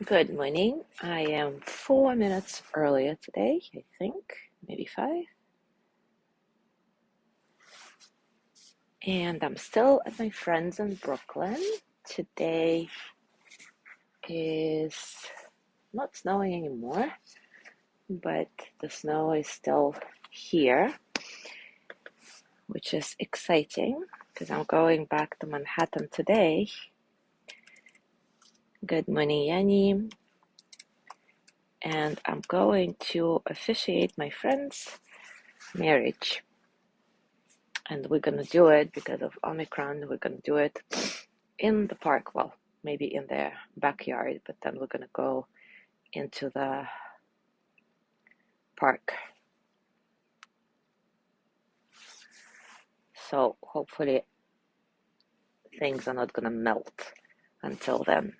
Good morning. I am 4 minutes earlier today, I think, maybe 5. And I'm still at my friends in Brooklyn. Today is not snowing anymore, but the snow is still here, which is exciting because I'm going back to Manhattan today. Good morning, Yanni. And I'm going to officiate my friend's marriage. And we're going to do it because of Omicron. We're going to do it in the park. Well, maybe in their backyard, but then we're going to go into the park. So hopefully things are not going to melt until then.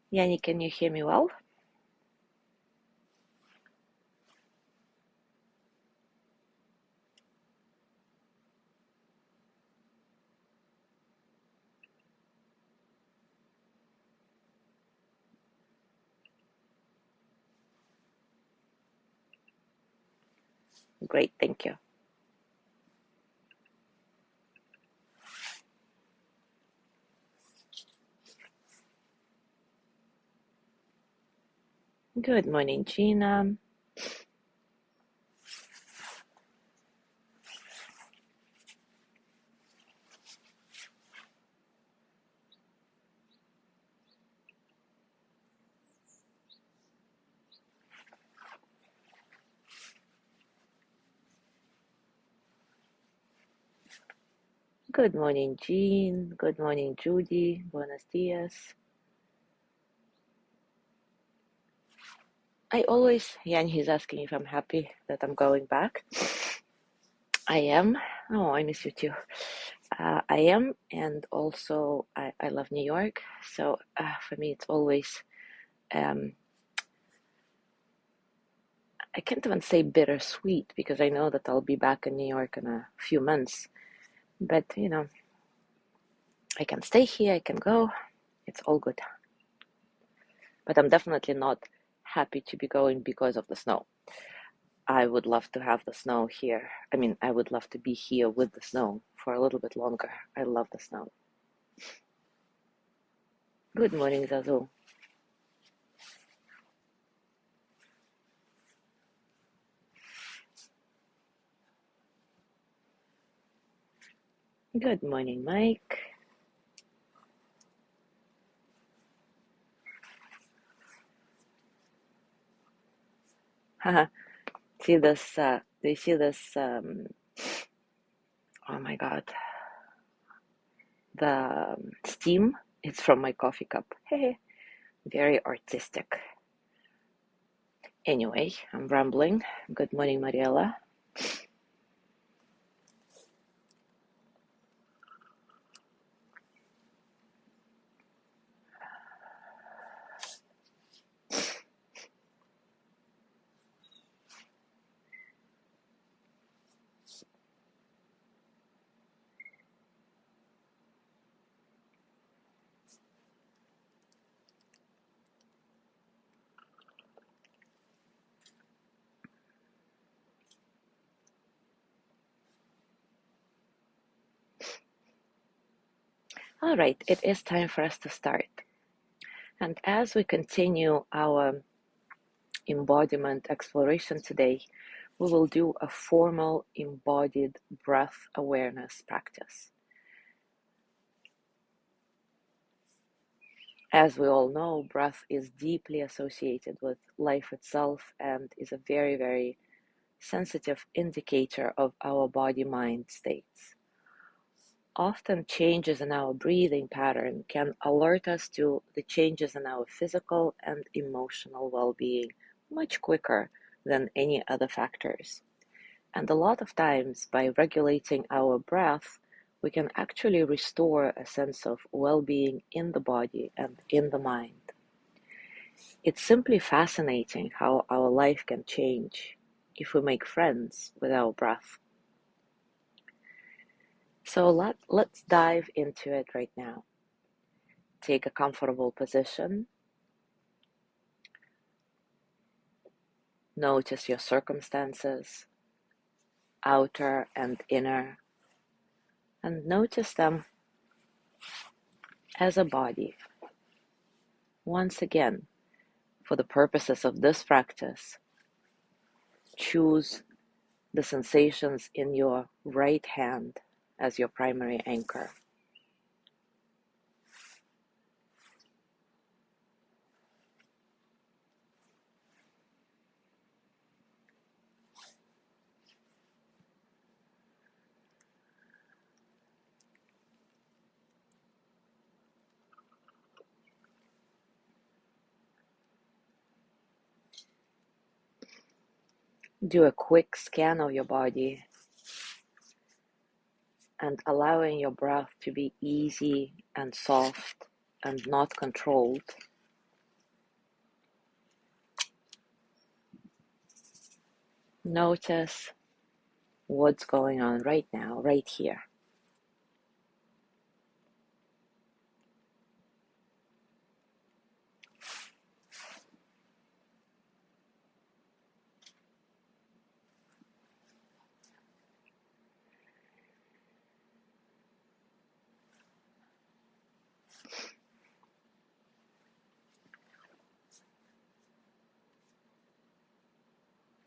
Yanni, can you hear me well? Great, thank you. Good morning, Gina. Good morning, Jean. Good morning, Judy. Buenos dias. Yanni, he's asking if I'm happy that I'm going back. I am. Oh, I miss you too. I am, and also I love New York. So for me, it's always, um, I can't even say bittersweet because I know that I'll be back in New York in a few months. But, I can stay here, I can go. It's all good. But I'm definitely not happy to be going because of the snow. I would love to have the snow here. I mean, I would love to be here with the snow for a little bit longer. I love the snow. Good morning, Zazu. Good morning, Mike. Haha, see this, do you see this, oh my God, the steam? It's from my coffee cup. Hey, very artistic. Anyway, I'm rambling. Good morning, Mariella. All right, it is time for us to start. And as we continue our embodiment exploration today, we will do a formal embodied breath awareness practice. As we all know, breath is deeply associated with life itself and is a very, very sensitive indicator of our body-mind states. Often changes in our breathing pattern can alert us to the changes in our physical and emotional well-being much quicker than any other factors. And a lot of times, by regulating our breath, we can actually restore a sense of well-being in the body and in the mind. It's simply fascinating how our life can change if we make friends with our breath. So let's dive into it right now. Take a comfortable position, Notice your circumstances, outer and inner, and notice them as a body. Once again, for the purposes of this practice, choose the sensations in your right hand as your primary anchor. Do a quick scan of your body and allowing your breath to be easy and soft and not controlled. Notice what's going on right now, right here.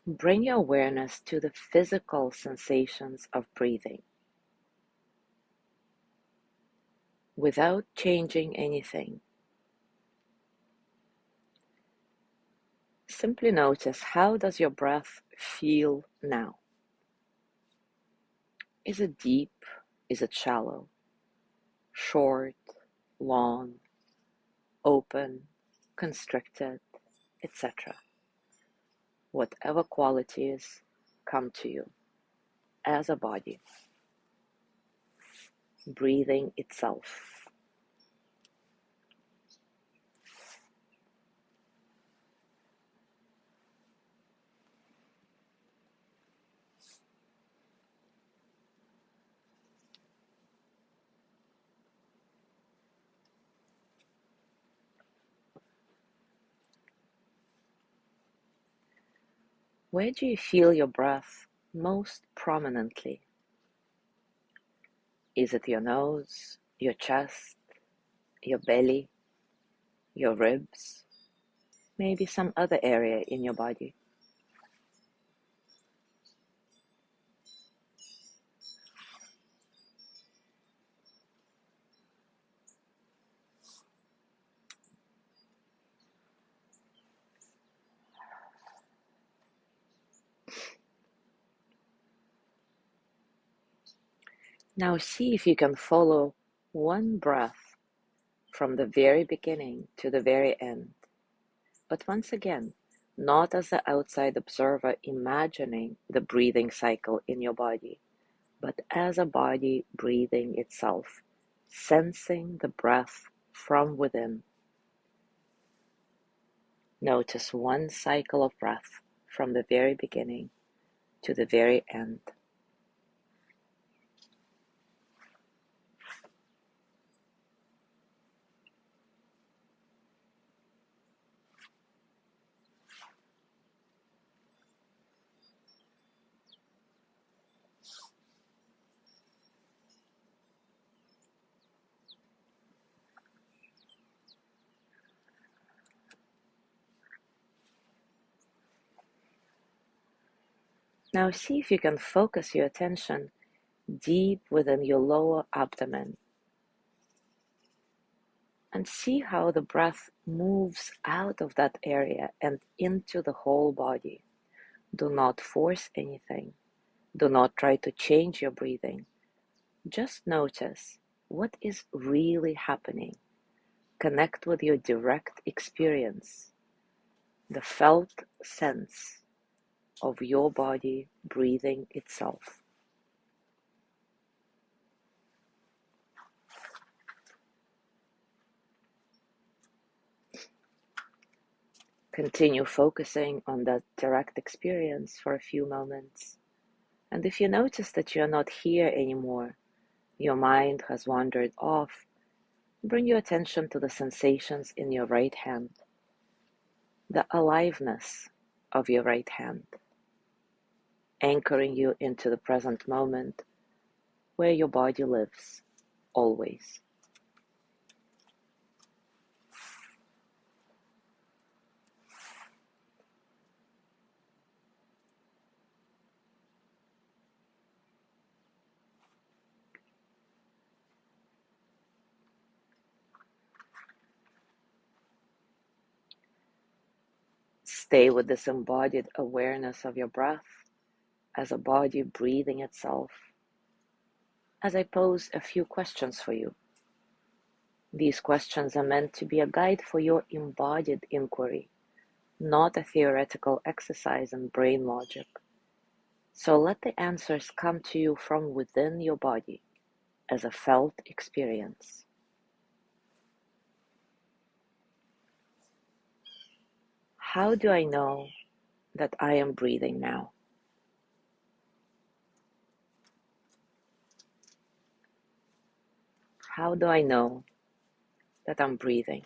Bring your awareness to the physical sensations of breathing without changing anything. Simply notice, how does your breath feel now? Is it deep? Is it shallow? Short? Long? Open? Constricted? Etc. Whatever qualities come to you as a body. Breathing itself. Where do you feel your breath most prominently? Is it your nose, your chest, your belly, your ribs, maybe some other area in your body? Now see if you can follow one breath from the very beginning to the very end. But once again, not as the outside observer imagining the breathing cycle in your body, but as a body breathing itself, sensing the breath from within. Notice one cycle of breath from the very beginning to the very end. Now see if you can focus your attention deep within your lower abdomen and see how the breath moves out of that area and into the whole body. Do not force anything. Do not try to change your breathing. Just notice what is really happening. Connect with your direct experience, the felt sense of your body breathing itself. Continue focusing on that direct experience for a few moments. And if you notice that you're not here anymore, your mind has wandered off, bring your attention to the sensations in your right hand, the aliveness of your right hand, anchoring you into the present moment where your body lives, always. Stay with this embodied awareness of your breath as a body breathing itself, as I pose a few questions for you. These questions are meant to be a guide for your embodied inquiry, not a theoretical exercise in brain logic. So let the answers come to you from within your body as a felt experience. How do I know that I am breathing now? How do I know that I'm breathing?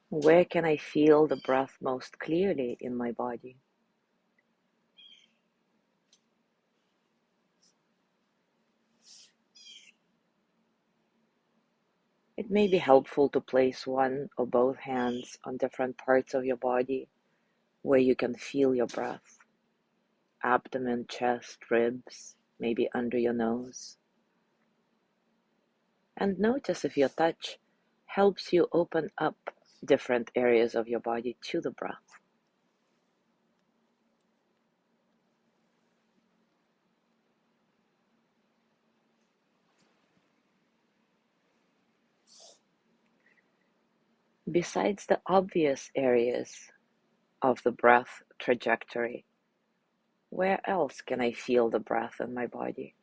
Where can I feel the breath most clearly in my body? It may be helpful to place one or both hands on different parts of your body where you can feel your breath. Abdomen, chest, ribs, maybe under your nose. And notice if your touch helps you open up different areas of your body to the breath. Besides the obvious areas of the breath trajectory, where else can I feel the breath in my body?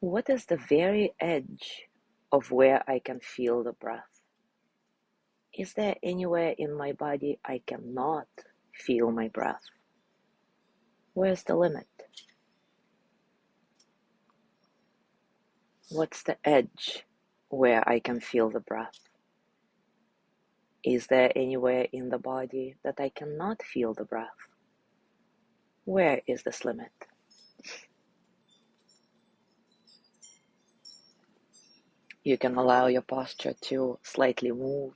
What is the very edge of where I can feel the breath? Is there anywhere in my body I cannot feel my breath? Where's the limit? What's the edge where I can feel the breath? Is there anywhere in the body that I cannot feel the breath? Where is this limit? You can allow your posture to slightly move,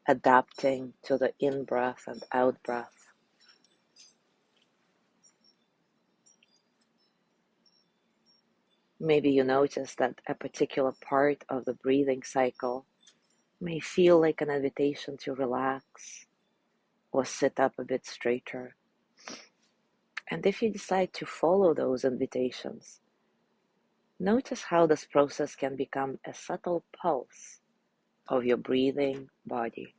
adapting to the in-breath and out-breath. Maybe you notice that a particular part of the breathing cycle may feel like an invitation to relax or sit up a bit straighter. And if you decide to follow those invitations, notice how this process can become a subtle pulse of your breathing body.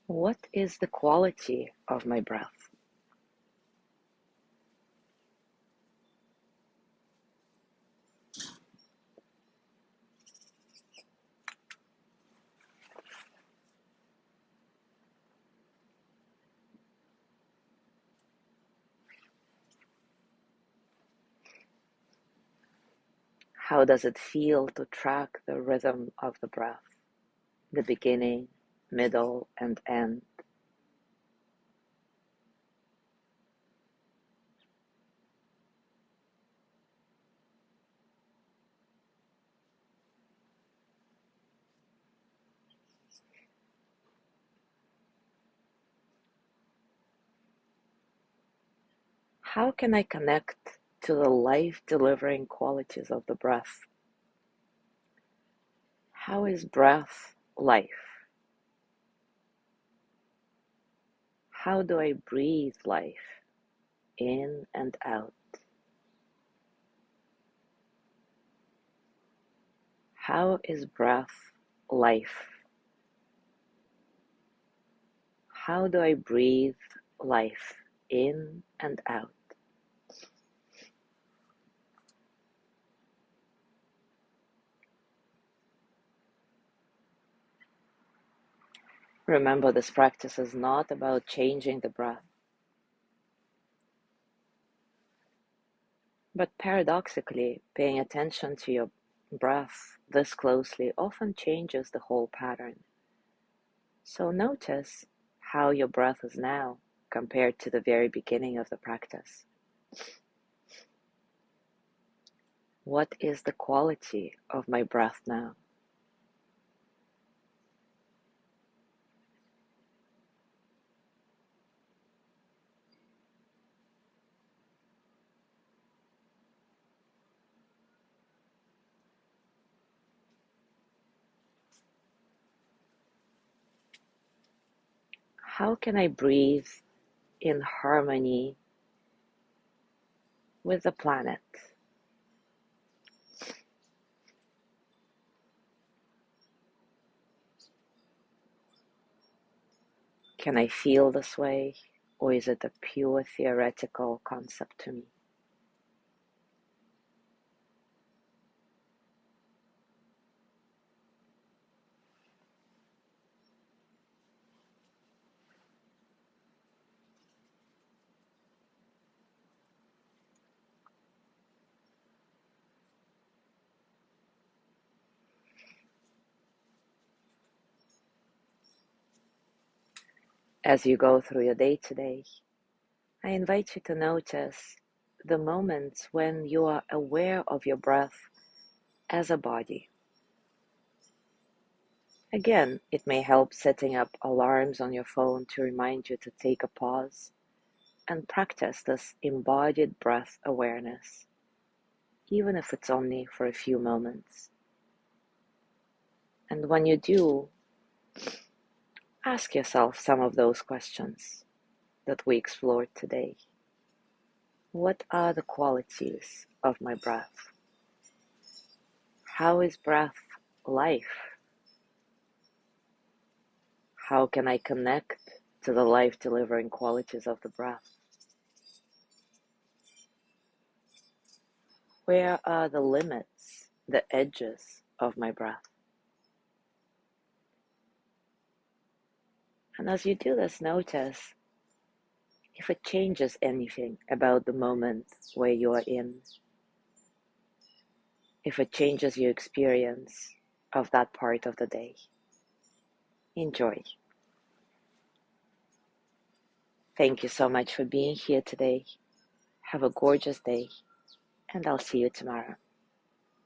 What is the quality of my breath? How does it feel to track the rhythm of the breath, the beginning, middle, and end? How can I connect to the life-delivering qualities of the breath? How is breath life? How do I breathe life in and out? How is breath life? How do I breathe life in and out? Remember, this practice is not about changing the breath, but paradoxically, paying attention to your breath this closely often changes the whole pattern. So notice how your breath is now compared to the very beginning of the practice. What is the quality of my breath now? How can I breathe in harmony with the planet? Can I feel this way, or is it a pure theoretical concept to me? As you go through your day today, I invite you to notice the moments when you are aware of your breath as a body. Again, it may help setting up alarms on your phone to remind you to take a pause and practice this embodied breath awareness, even if it's only for a few moments. And when you do, ask yourself some of those questions that we explored today. What are the qualities of my breath? How is breath life? How can I connect to the life-delivering qualities of the breath? Where are the limits, the edges of my breath? And as you do this, notice if it changes anything about the moment where you are in, if it changes your experience of that part of the day. Enjoy. Thank you so much for being here today. Have a gorgeous day, and I'll see you tomorrow.